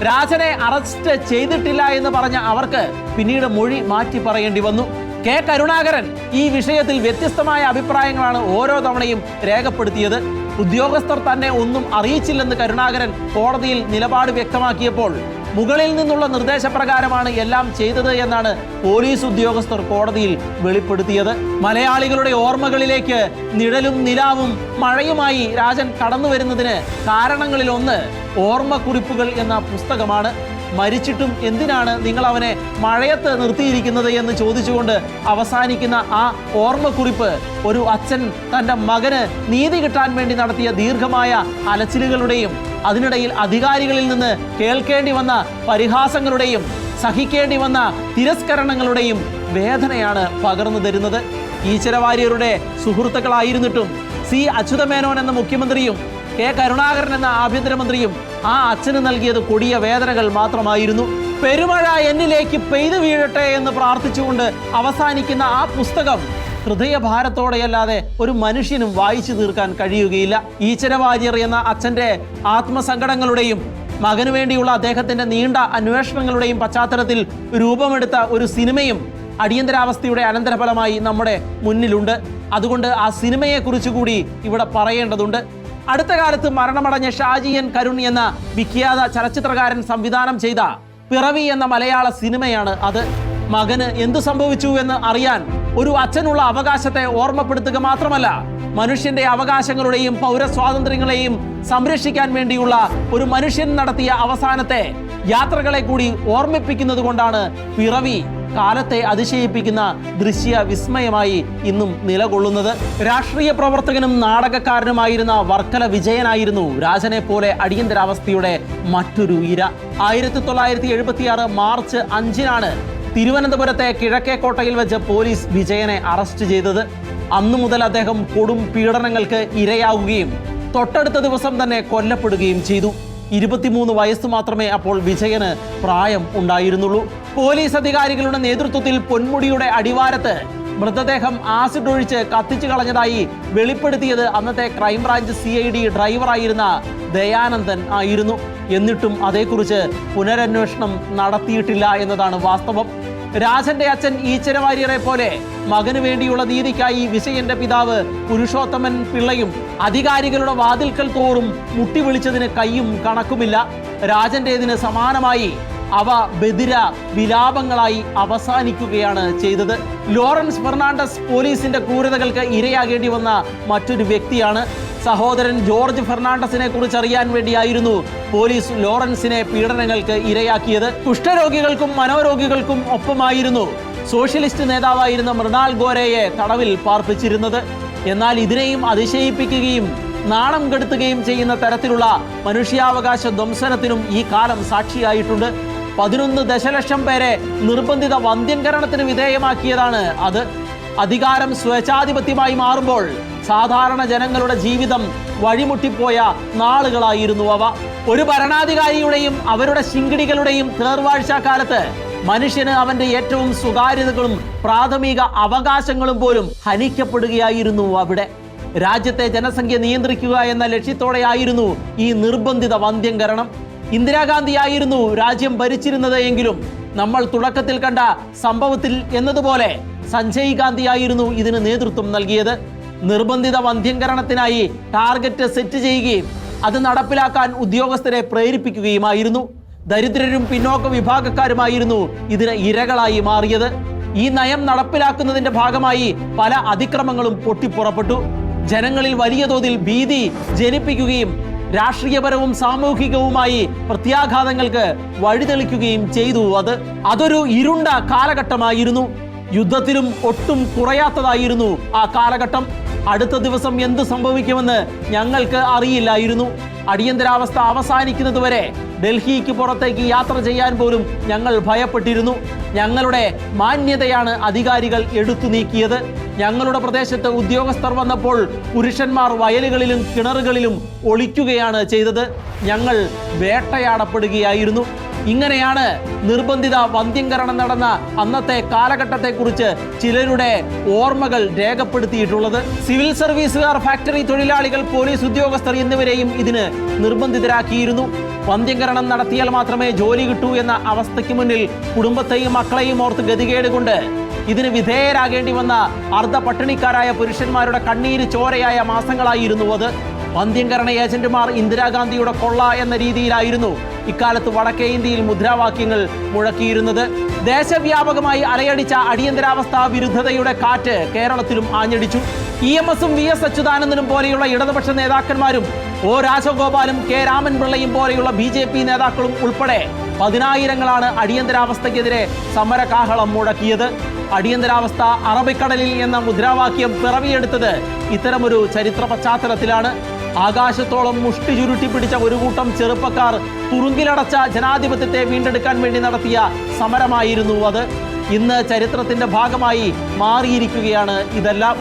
രാജനെ അറസ്റ്റ് ചെയ്തിട്ടില്ല എന്ന് പറഞ്ഞ അവർക്ക് പിന്നീട് മൊഴി മാറ്റി പറയേണ്ടി വന്നു. കെ കരുണാകരൻ ഈ വിഷയത്തിൽ വ്യത്യസ്തമായ അഭിപ്രായങ്ങളാണ് ഓരോ തവണയും രേഖപ്പെടുത്തിയത്. ഉദ്യോഗസ്ഥർ തന്നെ ഒന്നും അറിയിച്ചില്ലെന്ന് കരുണാകരൻ കോടതിയിൽ നിലപാട് വ്യക്തമാക്കിയപ്പോൾ മുകളിൽ നിന്നുള്ള നിർദ്ദേശപ്രകാരമാണ് എല്ലാം ചെയ്തത് എന്നാണ് പോലീസ് ഉദ്യോഗസ്ഥർ കോടതിയിൽ വെളിപ്പെടുത്തിയത്. മലയാളികളുടെ ഓർമ്മകളിലേക്ക് നിഴലും നിലാവും മഴയുമായി രാജൻ കടന്നു വരുന്നതിന് കാരണങ്ങളിലൊന്ന് ഓർമ്മക്കുറിപ്പുകൾ എന്ന പുസ്തകമാണ്. മരിച്ചിട്ടും എന്തിനാണ് നിങ്ങൾ അവനെ മഴയത്ത് നിർത്തിയിരിക്കുന്നത് എന്ന് ചോദിച്ചുകൊണ്ട് അവസാനിക്കുന്ന ആ ഓർമ്മക്കുറിപ്പ് ഒരു അച്ഛൻ തൻ്റെ മകന് നീതി കിട്ടാൻ വേണ്ടി നടത്തിയ ദീർഘമായ അലച്ചിലുകളുടെയും അതിനിടയിൽ അധികാരികളിൽ നിന്ന് കേൾക്കേണ്ടി വന്ന പരിഹാസങ്ങളുടെയും സഹിക്കേണ്ടി വന്ന തിരസ്കരണങ്ങളുടെയും വേദനയാണ് പകർന്നു തരുന്നത്. ഈശ്വര വാര്യരുടെ സുഹൃത്തുക്കളായിരുന്നിട്ടും സി അച്യുതമേനോൻ എന്ന മുഖ്യമന്ത്രിയും കെ കരുണാകരൻ എന്ന ആഭ്യന്തരമന്ത്രിയും ആ അച്ഛന് നൽകിയത് കൊടിയ വേദനകൾ മാത്രമായിരുന്നു. പെരുമഴ എന്നിലേക്ക് പെയ്തു വീഴട്ടെ എന്ന് പ്രാർത്ഥിച്ചുകൊണ്ട് അവസാനിക്കുന്ന ആ പുസ്തകം ഹൃദയഭാരത്തോടെയല്ലാതെ ഒരു മനുഷ്യനും വായിച്ചു തീർക്കാൻ കഴിയുകയില്ല. ഈശ്വര വാര്യർ എന്ന അച്ഛൻ്റെ ആത്മസങ്കടങ്ങളുടെയും മകനു വേണ്ടിയുള്ള അദ്ദേഹത്തിൻ്റെ നീണ്ട അന്വേഷണങ്ങളുടെയും പശ്ചാത്തലത്തിൽ രൂപമെടുത്ത ഒരു സിനിമയും അടിയന്തരാവസ്ഥയുടെ അനന്തരഫലമായി നമ്മുടെ മുന്നിലുണ്ട്. അതുകൊണ്ട് ആ സിനിമയെക്കുറിച്ച് കൂടി ഇവിടെ പറയേണ്ടതുണ്ട്. അടുത്ത കാലത്ത് മരണമടഞ്ഞ ഷാജി എൻ കരുൺ എന്ന വിഖ്യാത ചലച്ചിത്രകാരൻ സംവിധാനം ചെയ്ത പിറവി എന്ന മലയാള സിനിമയാണ് അത്. മകന് എന്തു സംഭവിച്ചു എന്ന് അറിയാൻ ഒരു അച്ഛനുള്ള അവകാശത്തെ ഓർമ്മപ്പെടുത്തുക മാത്രമല്ല, മനുഷ്യന്റെ അവകാശങ്ങളുടെയും പൗരസ്വാതന്ത്ര്യങ്ങളെയും സംരക്ഷിക്കാൻ വേണ്ടിയുള്ള ഒരു മനുഷ്യൻ നടത്തിയ അവസാനത്തെ യാത്രകളെ കൂടി ഓർമ്മിപ്പിക്കുന്നത് കൊണ്ടാണ് പിറവി കാലത്തെ അതിശയിപ്പിക്കുന്ന ദൃശ്യ വിസ്മയമായി ഇന്നും നിലകൊള്ളുന്നത്. രാഷ്ട്രീയ പ്രവർത്തകനും നാടകക്കാരനുമായിരുന്ന വർക്കല വിജയനായിരുന്നു രാജനെ പോലെ അടിയന്തരാവസ്ഥയുടെ മറ്റൊരു ഇര. 1976 മാർച്ച് 5 തിരുവനന്തപുരത്തെ കിഴക്കേക്കോട്ടയിൽ വെച്ച് പോലീസ് വിജയനെ അറസ്റ്റ് ചെയ്തത്. അന്നു മുതൽ അദ്ദേഹം കൊടും പീഡനങ്ങൾക്ക് ഇരയാവുകയും തൊട്ടടുത്ത ദിവസം തന്നെ കൊല്ലപ്പെടുകയും ചെയ്തു. 23 വയസ്സ് മാത്രമേ അപ്പോൾ വിജയന് പ്രായം ഉണ്ടായിരുന്നുള്ളൂ. പോലീസ് അധികാരികളുടെ നേതൃത്വത്തിൽ പൊന്മുടിയുടെ അടിവാരത്ത് മൃതദേഹം ആസിഡ് ഒഴിച്ച് കത്തിച്ചു കളഞ്ഞതായി വെളിപ്പെടുത്തിയത് അന്നത്തെ ക്രൈംബ്രാഞ്ച് CID ഡ്രൈവറായിരുന്ന ദയാനന്ദൻ ആയിരുന്നു. എന്നിട്ടും അതേക്കുറിച്ച് പുനരന്വേഷണം നടത്തിയിട്ടില്ല എന്നതാണ് വാസ്തവം. രാജന്റെ അച്ഛൻ ഈശ്വരവാര്യരെ പോലെ മകന് വേണ്ടിയുള്ള നീതിക്കായി വിജയന്റെ പിതാവ് പുരുഷോത്തമൻ പിള്ളയും അധികാരികളുടെ വാതിൽക്കൽ തോറും മുട്ടി വിളിച്ചതിന് കയ്യും കണക്കുമില്ല. രാജന്റേതിന് സമാനമായി അവ ബദിര വിലാപങ്ങളായി അവസാനിക്കുകയാണ് ചെയ്തത്. ലോറൻസ് ഫെർണാണ്ടസ് പോലീസിന്റെ ക്രൂരതകൾക്ക് ഇരയാകേണ്ടി വന്ന മറ്റൊരു വ്യക്തിയാണ്. സഹോദരൻ ജോർജ് ഫെർണാണ്ടസിനെ കുറിച്ച് അറിയാൻ വേണ്ടിയായിരുന്നു പോലീസ് ലോറൻസിനെ പീഡനങ്ങൾക്ക് ഇരയാക്കിയത്. കുഷ്ഠരോഗികൾക്കും മനോരോഗികൾക്കും ഒപ്പമായിരുന്നു സോഷ്യലിസ്റ്റ് നേതാവായിരുന്ന മൃണാൽ ഗോരയെ തടവിൽ പാർപ്പിച്ചിരുന്നത്. എന്നാൽ ഇതിനെയും അതിശയിപ്പിക്കുകയും നാണം കെടുത്തുകയും ചെയ്യുന്ന തരത്തിലുള്ള മനുഷ്യാവകാശ ധ്വംസനത്തിനും ഈ കാലം സാക്ഷിയായിട്ടുണ്ട്. 11 ദശലക്ഷം പേരെ നിർബന്ധിത വന്ധ്യംകരണത്തിന് വിധേയമാക്കിയതാണ് അത്. അധികാരം സ്വേച്ഛാധിപത്യമായി മാറുമ്പോൾ സാധാരണ ജനങ്ങളുടെ ജീവിതം വഴിമുട്ടിപ്പോയ നാളുകളായിരുന്നു അവ. ഒരു ഭരണാധികാരിയുടെയും അവരുടെ ശിങ്കിടികളുടെയും തേർവാഴ്ച കാലത്ത് മനുഷ്യന് അവന്റെ ഏറ്റവും സ്വകാര്യതകളും പ്രാഥമിക അവകാശങ്ങളും പോലും ഹനിക്കപ്പെടുകയായിരുന്നു അവിടെ. രാജ്യത്തെ ജനസംഖ്യ നിയന്ത്രിക്കുക എന്ന ലക്ഷ്യത്തോടെയായിരുന്നു ഈ നിർബന്ധിത വന്ധ്യംകരണം. ഇന്ദിരാഗാന്ധിയായിരുന്നു രാജ്യം ഭരിച്ചിരുന്നത് എങ്കിലും നമ്മൾ തുടക്കത്തിൽ കണ്ട സംഭവത്തിൽ എന്നതുപോലെ സഞ്ജയ് ഗാന്ധിയായിരുന്നു ഇതിന് നേതൃത്വം നൽകിയത്. നിർബന്ധിത വന്ധ്യംകരണത്തിനായി ടാർഗറ്റ് സെറ്റ് ചെയ്യുകയും അത് നടപ്പിലാക്കാൻ ഉദ്യോഗസ്ഥരെ പ്രേരിപ്പിക്കുകയുമായിരുന്നു. ദരിദ്രരും പിന്നോക്ക വിഭാഗക്കാരുമായിരുന്നു ഇതിന് ഇരകളായി മാറിയത്. ഈ നയം നടപ്പിലാക്കുന്നതിന്റെ ഭാഗമായി പല അതിക്രമങ്ങളും പൊട്ടിപ്പുറപ്പെട്ടു. ജനങ്ങളിൽ വലിയ തോതിൽ ഭീതി ജനിപ്പിക്കുകയും രാഷ്ട്രീയപരവും സാമൂഹികവുമായി പ്രത്യാഘാതങ്ങൾക്ക് വഴിതെളിക്കുകയും ചെയ്തു. അതൊരു ഇരുണ്ട കാലഘട്ടമായിരുന്നു. യുദ്ധത്തിലും ഒട്ടും കുറയാത്തതായിരുന്നു ആ കാലഘട്ടം. അടുത്ത ദിവസം എന്ത് സംഭവിക്കുമെന്ന് ഞങ്ങൾക്ക് അറിയില്ലായിരുന്നു. അടിയന്തരാവസ്ഥ അവസാനിക്കുന്നതുവരെ ഡൽഹിക്ക് പുറത്തേക്ക് യാത്ര ചെയ്യാൻ പോലും ഞങ്ങൾ ഭയപ്പെട്ടിരുന്നു. ഞങ്ങളുടെ മാന്യതയാണ് അധികാരികൾ എടുത്തു നീക്കിയത്. ഞങ്ങളുടെ പ്രദേശത്ത് ഉദ്യോഗസ്ഥർ വന്നപ്പോൾ പുരുഷന്മാർ വയലുകളിലും കിണറുകളിലും ഒളിക്കുകയാണ് ചെയ്തത്. ഞങ്ങൾ വേട്ടയാടപ്പെടുകയായിരുന്നു. ഇങ്ങനെയാണ് നിർബന്ധിത വന്ധ്യംകരണം നടന്ന അന്നത്തെ കാലഘട്ടത്തെക്കുറിച്ച് ചിലരുടെ ഓർമ്മകൾ രേഖപ്പെടുത്തിയിട്ടുള്ളത്. സിവിൽ സർവീസുകാർ, ഫാക്ടറി തൊഴിലാളികൾ, പോലീസ് ഉദ്യോഗസ്ഥർ എന്നിവരെയും ഇതിന് നിർബന്ധിതരാക്കിയിരുന്നു. വന്ധ്യംകരണം നടത്തിയാൽ മാത്രമേ ജോലി കിട്ടൂ എന്ന അവസ്ഥയ്ക്ക് മുന്നിൽ കുടുംബത്തെയും മക്കളെയും ഓർത്ത് ഗതികേട് കൊണ്ട് ഇതിന് വിധേയരാകേണ്ടി വന്ന അർദ്ധ പട്ടിണിക്കാരായ പുരുഷന്മാരുടെ കണ്ണീര് ചോരയായ മാസങ്ങളായിരുന്നു അത്. വന്ധ്യംകരണ ഏജന്റുമാർ ഇന്ദിരാഗാന്ധിയുടെ കൊള്ള എന്ന രീതിയിലായിരുന്നു ഇക്കാലത്ത് വടക്കേ ഇന്ത്യയിൽ മുദ്രാവാക്യങ്ങൾ മുഴക്കിയിരുന്നത്. ദേശവ്യാപകമായി അലയടിച്ച അടിയന്തരാവസ്ഥ വിരുദ്ധതയുടെ കാറ്റ് കേരളത്തിലും ആഞ്ഞടിച്ചു. EMSഉം VS അച്യുതാനന്ദനും പോലെയുള്ള ഇടതുപക്ഷ നേതാക്കന്മാരും O രാജഗോപാലും K രാമൻപിള്ളയും പോലെയുള്ള BJP നേതാക്കളും ഉൾപ്പെടെ പതിനായിരങ്ങളാണ് അടിയന്തരാവസ്ഥയ്ക്കെതിരെ സമരകാഹളം മുഴക്കിയത്. അടിയന്തരാവസ്ഥ അറബിക്കടലിൽ എന്ന മുദ്രാവാക്യം പിറവിയെടുത്തത് ഇത്തരമൊരു ചരിത്ര പശ്ചാത്തലത്തിലാണ്. ആകാശത്തോളം മുഷ്ടി ചുരുട്ടി പിടിച്ച ഒരു കൂട്ടം ചെറുപ്പക്കാർ തുറുങ്കിലടച്ച ജനാധിപത്യത്തെ വീണ്ടെടുക്കാൻ വേണ്ടി നടത്തിയ സമരമായിരുന്നു അത്. ഇന്ന് ചരിത്രത്തിന്റെ ഭാഗമായി മാറിയിരിക്കുകയാണ് ഇതെല്ലാം.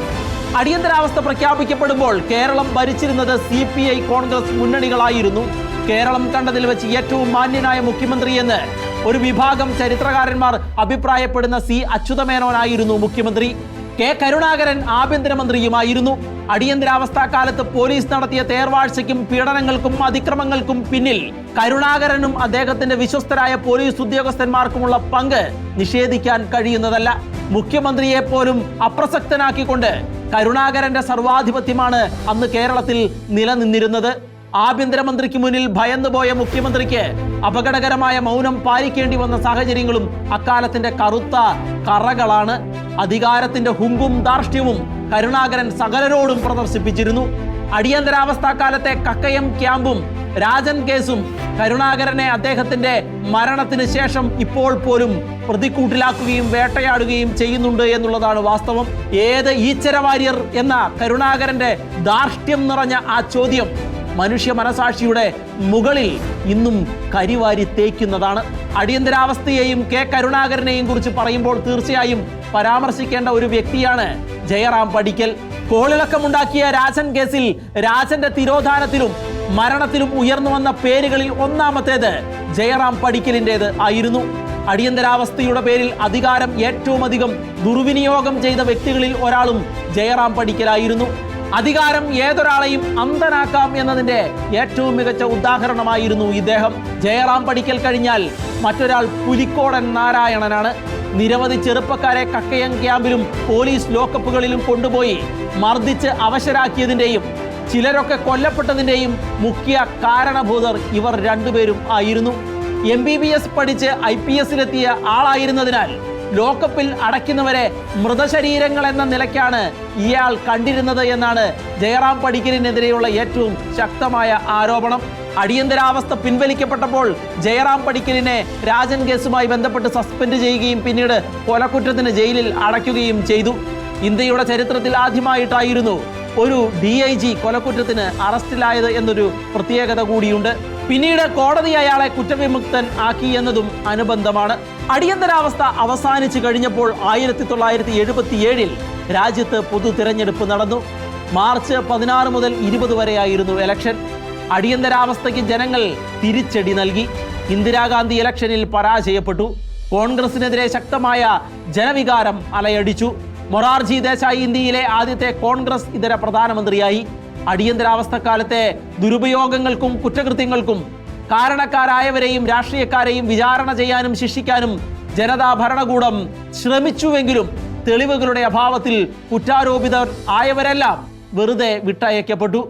അടിയന്തരാവസ്ഥ പ്രഖ്യാപിക്കപ്പെടുമ്പോൾ കേരളം ഭരിച്ചിരുന്നത് CPI കോൺഗ്രസ് മുന്നണികളായിരുന്നു. കേരളം കണ്ടതിൽ വെച്ച് ഏറ്റവും മാന്യനായ മുഖ്യമന്ത്രിയെന്ന് ഒരു വിഭാഗം ചരിത്രകാരന്മാർ അഭിപ്രായപ്പെടുന്ന C അച്യുതമേനോനായിരുന്നു മുഖ്യമന്ത്രി. K കരുണാകരൻ ആഭ്യന്തരമന്ത്രിയുമായിരുന്നു. അടിയന്തരാവസ്ഥാ കാലത്ത് പോലീസ് നടത്തിയ തേർവാഴ്ചയ്ക്കും പീഡനങ്ങൾക്കും അതിക്രമങ്ങൾക്കും പിന്നിൽ കരുണാകരനും അദ്ദേഹത്തിന്റെ വിശ്വസ്തരായ പോലീസ് ഉദ്യോഗസ്ഥന്മാർക്കുമുള്ള പങ്ക് നിഷേധിക്കാൻ കഴിയുന്നതല്ല. മുഖ്യമന്ത്രിയെ പോലും അപ്രസക്തനാക്കിക്കൊണ്ട് കരുണാകരന്റെ സർവാധിപത്യമാണ് അന്ന് കേരളത്തിൽ നിലനിന്നിരുന്നത്. ആഭ്യന്തരമന്ത്രിക്ക് മുന്നിൽ ഭയന്നുപോയ മുഖ്യമന്ത്രിക്ക് അപകടകരമായ മൗനം പാലിക്കേണ്ടി വന്ന സാഹചര്യങ്ങളും അക്കാലത്തിന്റെ കറുത്ത കറകളാണ്. അധികാരത്തിന്റെ ഹുങ്കും ധാർഷ്ട്യവും കരുണാകരൻ സകലരോടും പ്രദർശിപ്പിച്ചിരുന്നു. അടിയന്തരാവസ്ഥാ കാലത്തെ കക്കയം ക്യാമ്പും രാജൻ കേസും കരുണാകരനെ അദ്ദേഹത്തിന്റെ മരണത്തിന് ശേഷം ഇപ്പോൾ പോലും പ്രതിക്കൂട്ടിലാക്കുകയും വേട്ടയാടുകയും ചെയ്യുന്നുണ്ട് എന്നുള്ളതാണ് വാസ്തവം. ഏത് ഈശ്വരവാര്യർ എന്ന കരുണാകരന്റെ ധാർഷ്ട്യം നിറഞ്ഞ ആ ചോദ്യം മനുഷ്യ മനസാക്ഷിയുടെ മുകളിൽ ഇന്നും കരിവാരി തേക്കുന്നതാണ്. അടിയന്തരാവസ്ഥയെയും K കരുണാകരനെയും കുറിച്ച് പറയുമ്പോൾ തീർച്ചയായും പരാമർശിക്കേണ്ട ഒരു വ്യക്തിയാണ് ജയറാം പടിക്കൽ. കോളിളക്കമുണ്ടാക്കിയ രാജൻ കേസിൽ രാജന്റെ തിരോധാനത്തിലും മരണത്തിലും ഉയർന്നു വന്ന പേരുകളിൽ ഒന്നാമത്തേത് ജയറാം പടിക്കലിൻ്റെത് ആയിരുന്നു. അടിയന്തരാവസ്ഥയുടെ പേരിൽ അധികാരം ഏറ്റവും അധികം ദുർവിനിയോഗം ചെയ്ത വ്യക്തികളിൽ ഒരാളും ജയറാം പടിക്കലായിരുന്നു. അധികാരം ഏതൊരാളെയും അന്ധനാക്കാം എന്നതിന്റെ ഏറ്റവും മികച്ച ഉദാഹരണമായിരുന്നു ഇദ്ദേഹം. ജയറാം പടിക്കൽ കഴിഞ്ഞാൽ മറ്റൊരാൾ പുലിക്കോടൻ നാരായണനാണ്. നിരവധി ചെറുപ്പക്കാരെ കക്കയം ക്യാമ്പിലും പോലീസ് ലോക്കപ്പുകളിലും കൊണ്ടുപോയി മർദ്ദിച്ച് അവശരാക്കിയതിൻ്റെയും ചിലരൊക്കെ കൊല്ലപ്പെട്ടതിൻ്റെയും മുഖ്യ കാരണഭൂതർ ഇവർ രണ്ടുപേരും ആയിരുന്നു. MBBS പഠിച്ച് IPS-ലെത്തിയ ആളായിരുന്നതിനാൽ ലോക്കപ്പിൽ അടയ്ക്കുന്നവരെ മൃതശരീരങ്ങൾ എന്ന നിലയ്ക്കാണ് ഇയാൾ കണ്ടിരുന്നത് എന്നാണ് ജയറാം പടിക്കലിനെതിരെയുള്ള ഏറ്റവും ശക്തമായ ആരോപണം. അടിയന്തരാവസ്ഥ പിൻവലിക്കപ്പെട്ടപ്പോൾ ജയറാം പടിക്കലിനെ രാജൻ കേസുമായി ബന്ധപ്പെട്ട് സസ്പെൻഡ് ചെയ്യുകയും പിന്നീട് കൊലക്കുറ്റത്തിന് ജയിലിൽ അടയ്ക്കുകയും ചെയ്തു. ഇന്ത്യയുടെ ചരിത്രത്തിൽ ആദ്യമായിട്ടായിരുന്നു ഒരു DIG കൊലക്കുറ്റത്തിന് അറസ്റ്റിലായത് എന്നൊരു പ്രത്യേകത കൂടിയുണ്ട്. പിന്നീട് കോടതി അയാളെ കുറ്റവിമുക്തൻ ആക്കി എന്നതും അനുബന്ധമാണ്. അടിയന്തരാവസ്ഥ അവസാനിച്ചു കഴിഞ്ഞപ്പോൾ 1977 രാജ്യത്ത് പൊതു തിരഞ്ഞെടുപ്പ് നടന്നു. മാർച്ച് 16 മുതൽ 20 വരെയായിരുന്നു ഇലക്ഷൻ. അടിയന്തരാവസ്ഥയ്ക്ക് ജനങ്ങൾ തിരിച്ചടി നൽകി. ഇന്ദിരാഗാന്ധി ഇലക്ഷനിൽ പരാജയപ്പെട്ടു. കോൺഗ്രസിനെതിരെ ശക്തമായ ജനവികാരം അലയടിച്ചു. മൊറാർജി ദേശായി ഇന്ത്യയിലെ ആദ്യത്തെ കോൺഗ്രസ് ഇതര പ്രധാനമന്ത്രിയായി. അടിയന്തരാവസ്ഥ കാലത്തെ ദുരുപയോഗങ്ങൾക്കും കുറ്റകൃത്യങ്ങൾക്കും കാരണക്കാരായവരെയും രാഷ്ട്രീയക്കാരെയും വിചാരണ ചെയ്യാനും ശിക്ഷിക്കാനും ജനതാ ഭരണകൂടം ശ്രമിച്ചുവെങ്കിലും തെളിവുകളുടെ അഭാവത്തിൽ കുറ്റാരോപിതർ ആയവരെല്ലാം വെറുതെ വിട്ടയക്കപ്പെട്ടു.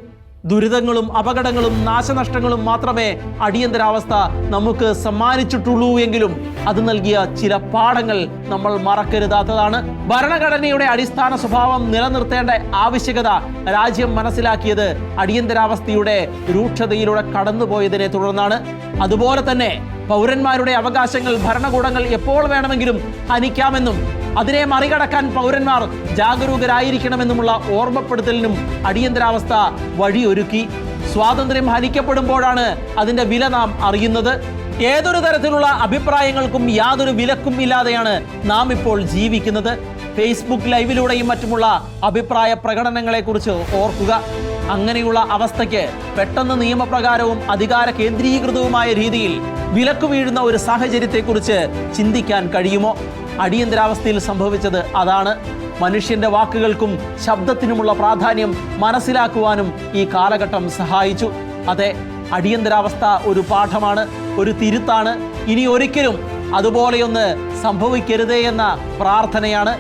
ദുരിതങ്ങളും അപകടങ്ങളും നാശനഷ്ടങ്ങളും മാത്രമേ അടിയന്തരാവസ്ഥ നമുക്ക് സമ്മാനിച്ചിട്ടുള്ളൂ എങ്കിലും അത് നൽകിയ ചില പാഠങ്ങൾ നമ്മൾ മറക്കരുതാത്തതാണ്. ഭരണഘടനയുടെ അടിസ്ഥാന സ്വഭാവം നിലനിർത്തേണ്ട ആവശ്യകത രാജ്യം മനസ്സിലാക്കിയത് അടിയന്തരാവസ്ഥയുടെ രൂക്ഷതയിലൂടെ കടന്നുപോയതിനെ തുടർന്നാണ്. അതുപോലെ തന്നെ പൗരന്മാരുടെ അവകാശങ്ങൾ ഭരണകൂടങ്ങൾ എപ്പോൾ വേണമെങ്കിലും ഹനിക്കാമെന്നും അതിനെ മറികടക്കാൻ പൗരന്മാർ ജാഗരൂകരായിരിക്കണമെന്നുമുള്ള ഓർമ്മപ്പെടുത്തലിനും അടിയന്തരാവസ്ഥ വഴിയൊരുക്കി. സ്വാതന്ത്ര്യം ഹനിക്കപ്പെടുമ്പോഴാണ് അതിന്റെ വില നാം അറിയുന്നത്. ഏതൊരു തരത്തിലുള്ള അഭിപ്രായങ്ങൾക്കും യാതൊരു വിലക്കും ഇല്ലാതെയാണ് നാം ഇപ്പോൾ ജീവിക്കുന്നത്. ഫേസ്ബുക്ക് ലൈവിലൂടെയും മറ്റുമുള്ള അഭിപ്രായ പ്രകടനങ്ങളെക്കുറിച്ച് ഓർക്കുക. അങ്ങനെയുള്ള അവസ്ഥയ്ക്ക് പെട്ടെന്ന് നിയമപ്രകാരവും അധികാര കേന്ദ്രീകൃതവുമായ രീതിയിൽ വിലക്കു വീഴുന്ന ഒരു സാഹചര്യത്തെക്കുറിച്ച് ചിന്തിക്കാൻ കഴിയുമോ? അടിയന്തരാവസ്ഥയിൽ സംഭവിച്ചത് അതാണ്. മനുഷ്യന്റെ വാക്കുകൾക്കും ശബ്ദത്തിനുമുള്ള പ്രാധാന്യം മനസ്സിലാക്കുവാനും ഈ കാലഘട്ടം സഹായിച്ചു. അതെ, അടിയന്തരാവസ്ഥ ഒരു പാഠമാണ്, ഒരു തിരുത്താണ്. ഇനി ഒരിക്കലും അതുപോലെയൊന്ന് സംഭവിക്കരുതേ എന്ന പ്രാർത്ഥനയാണ്.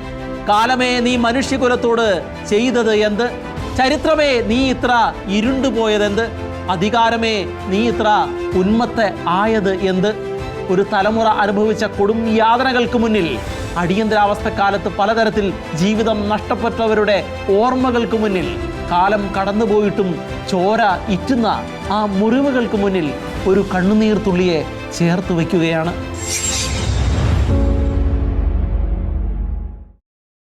കാലമേ നീ മനുഷ്യകുലത്തോട് ചെയ്തത് എന്ത്? ചരിത്രമേ നീ ഇത്ര ഇരുണ്ടുപോയതെന്ത്? അധികാരമേ നീ ഇത്ര ഉന്മത്ത ആയത് എന്ത്? ഒരു തലമുറ അനുഭവിച്ച കൊടും യാതനകൾക്ക് മുന്നിൽ, അടിയന്തരാവസ്ഥക്കാലത്ത് പലതരത്തിൽ ജീവിതം നഷ്ടപ്പെട്ടവരുടെ ഓർമ്മകൾക്ക് മുന്നിൽ, കാലം കടന്നുപോയിട്ടും ചോര ഇറ്റുന്ന ആ മുറിവുകൾക്ക് മുന്നിൽ ഒരു കണ്ണുനീർ തുള്ളിയെ ചേർത്ത് വയ്ക്കുകയാണ്.